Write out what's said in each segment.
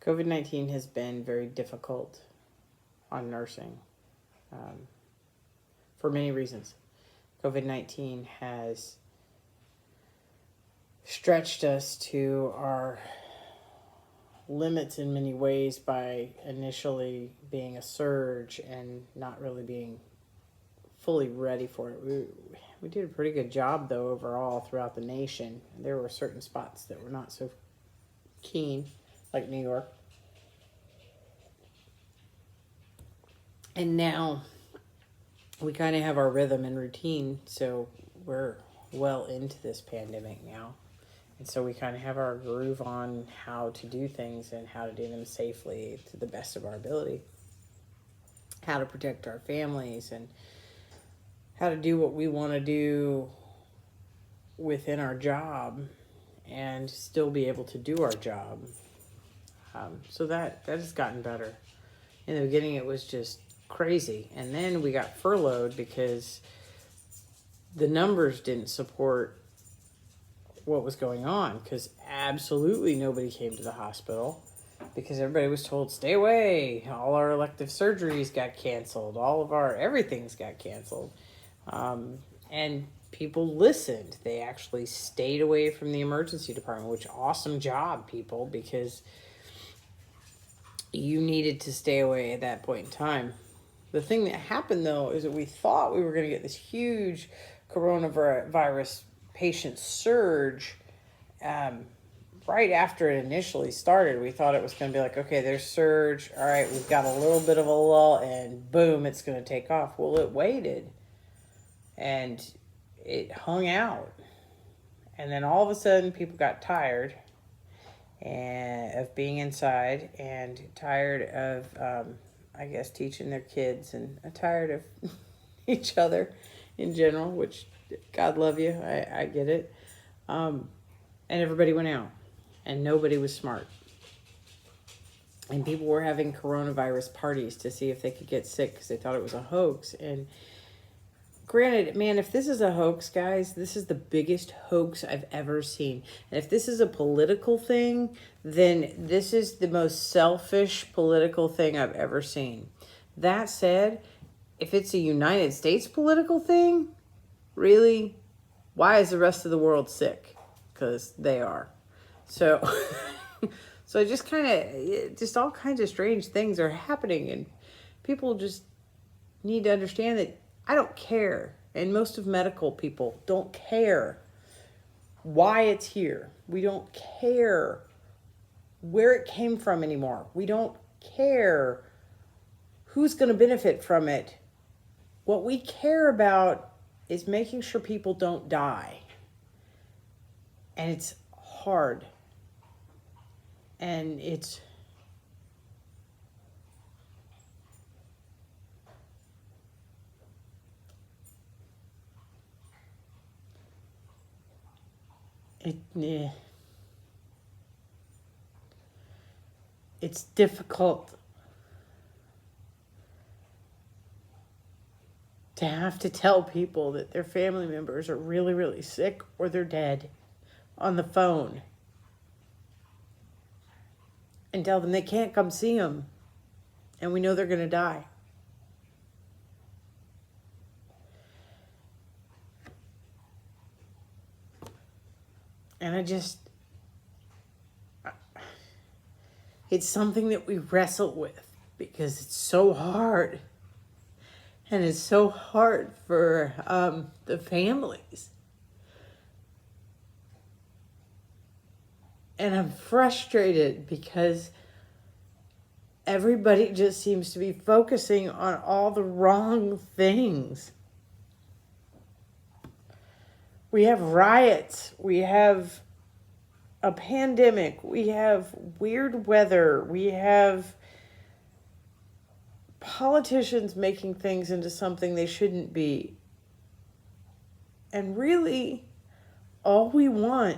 COVID-19 has been very difficult on nursing for many reasons. COVID-19 has stretched us to our limits in many ways by initially being a surge and not really being fully ready for it. We did a pretty good job, though, overall throughout the nation. There were certain spots that were not so keen, like New York. And now we kind of have our rhythm and routine, so we're well into this pandemic now. And so we kind of have our groove on how to do things and how to do them safely to the best of our ability. How to protect our families and how to do what we want to do within our job and still be able to do our job. So that has gotten better. In the beginning, it was just crazy. And then we got furloughed because the numbers didn't support what was going on, because absolutely nobody came to the hospital because everybody was told stay away. All our elective surgeries got canceled. All of our everything's got canceled. And people listened. They actually stayed away from the emergency department, which awesome job, people, because you needed to stay away at that point in time. The thing that happened, though, is that we thought we were going to get this huge coronavirus patient surge right after it initially started. We thought it was going to be like, okay, there's surge. All right, we've got a little bit of a lull, and boom, it's going to take off. Well, it waited, and it hung out. And then all of a sudden, people got tired of being inside and tired of, I guess, teaching their kids and tired of each other in general, which God love you. I get it. And everybody went out and nobody was smart. And people were having coronavirus parties to see if they could get sick because they thought it was a hoax. And granted, man, if this is a hoax, guys, this is the biggest hoax I've ever seen. And if this is a political thing, then this is the most selfish political thing I've ever seen. That said, if it's a United States political thing, really, why is the rest of the world sick? Because they are. So, so just kind of, just all kinds of strange things are happening. And people just need to understand that I don't care. And most of medical people don't care why it's here. We don't care where it came from anymore. We don't care who's going to benefit from it. What we care about is making sure people don't die. And it's hard. And it's it's difficult to have to tell people that their family members are really, really sick or they're dead on the phone and tell them they can't come see them and we know they're going to die. And it's something that we wrestle with because it's so hard. And it's so hard for the families. And I'm frustrated because everybody just seems to be focusing on all the wrong things. We have riots. We have a pandemic. We have weird weather. We have politicians making things into something they shouldn't be. And really, all we want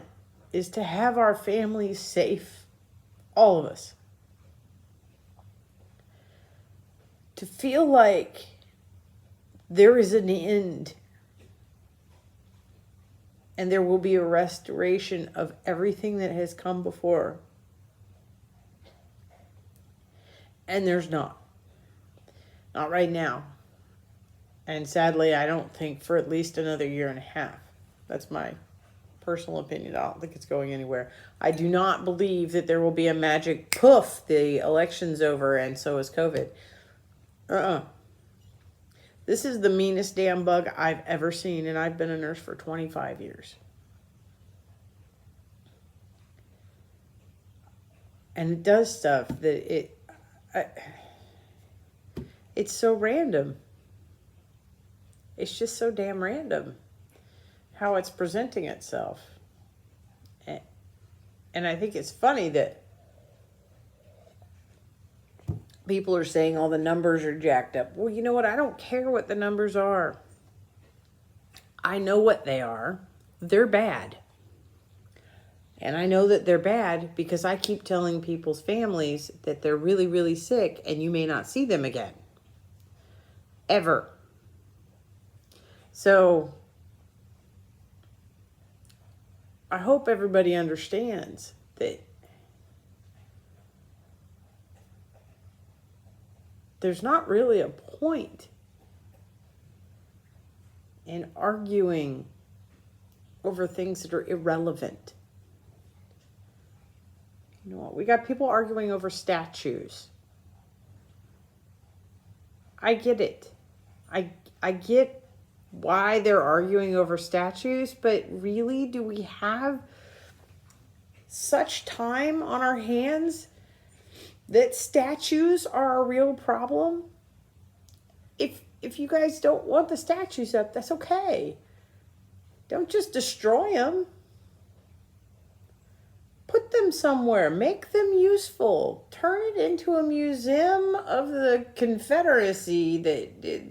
is to have our families safe. All of us. To feel like there is an end. And there will be a restoration of everything that has come before. And there's not. Not right now. And sadly, I don't think for at least another year and a half. That's my personal opinion. I don't think it's going anywhere. I do not believe that there will be a magic poof, the election's over and so is COVID. This is the meanest damn bug I've ever seen, and I've been a nurse for 25 years. And it does stuff that it's so random. It's just so damn random how it's presenting itself. And I think it's funny that people are saying all the numbers are jacked up. Well, you know what? I don't care what the numbers are. I know what they are. They're bad. And I know that they're bad because I keep telling people's families that they're really, really sick and you may not see them again. Ever. So I hope everybody understands that there's not really a point in arguing over things that are irrelevant. You know what? We got people arguing over statues. I get it. I get why they're arguing over statues, but really, do we have such time on our hands that statues are a real problem? If you guys don't want the statues up, that's okay. Don't just destroy them. Put them somewhere. Make them useful. Turn it into a museum of the Confederacy,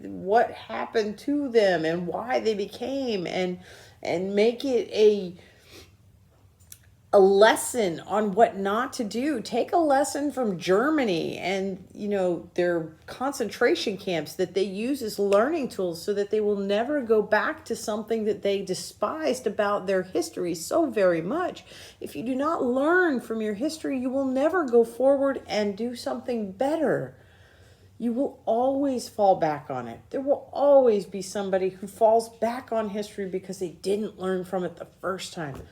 what happened to them and why they became, and make it a lesson on what not to do. Take a lesson from Germany and, their concentration camps that they use as learning tools so that they will never go back to something that they despised about their history so very much. If you do not learn from your history, you will never go forward and do something better. You will always fall back on it. There will always be somebody who falls back on history because they didn't learn from it the first time.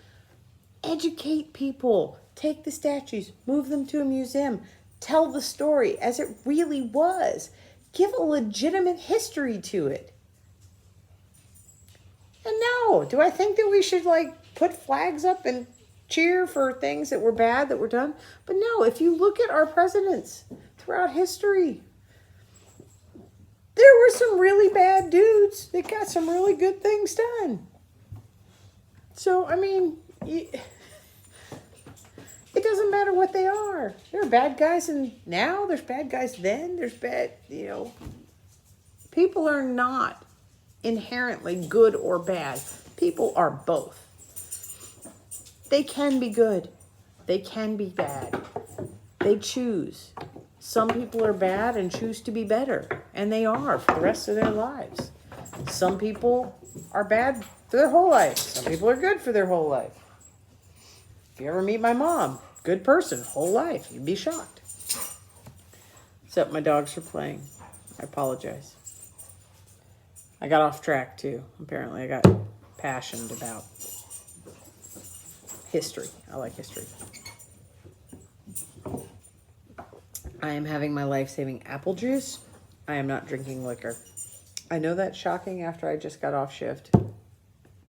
Educate people. Take the statues, move them to a museum, tell the story as it really was. Give a legitimate history to it. And no, do I think that we should put flags up and cheer for things that were bad that were done? But no, if you look at our presidents throughout history, there were some really bad dudes that got some really good things done. So, it doesn't matter what they are. There are bad guys now, there's bad guys then, there's bad, people are not inherently good or bad. People are both. They can be good. They can be bad. They choose. Some people are bad and choose to be better, and they are for the rest of their lives. Some people are bad for their whole life. Some people are good for their whole life. If you ever meet my mom, good person, whole life, you'd be shocked. Except my dogs are playing. I apologize. I got off track too. Apparently I got passionate about history. I like history. I am having my life-saving apple juice. I am not drinking liquor. I know that's shocking after I just got off shift.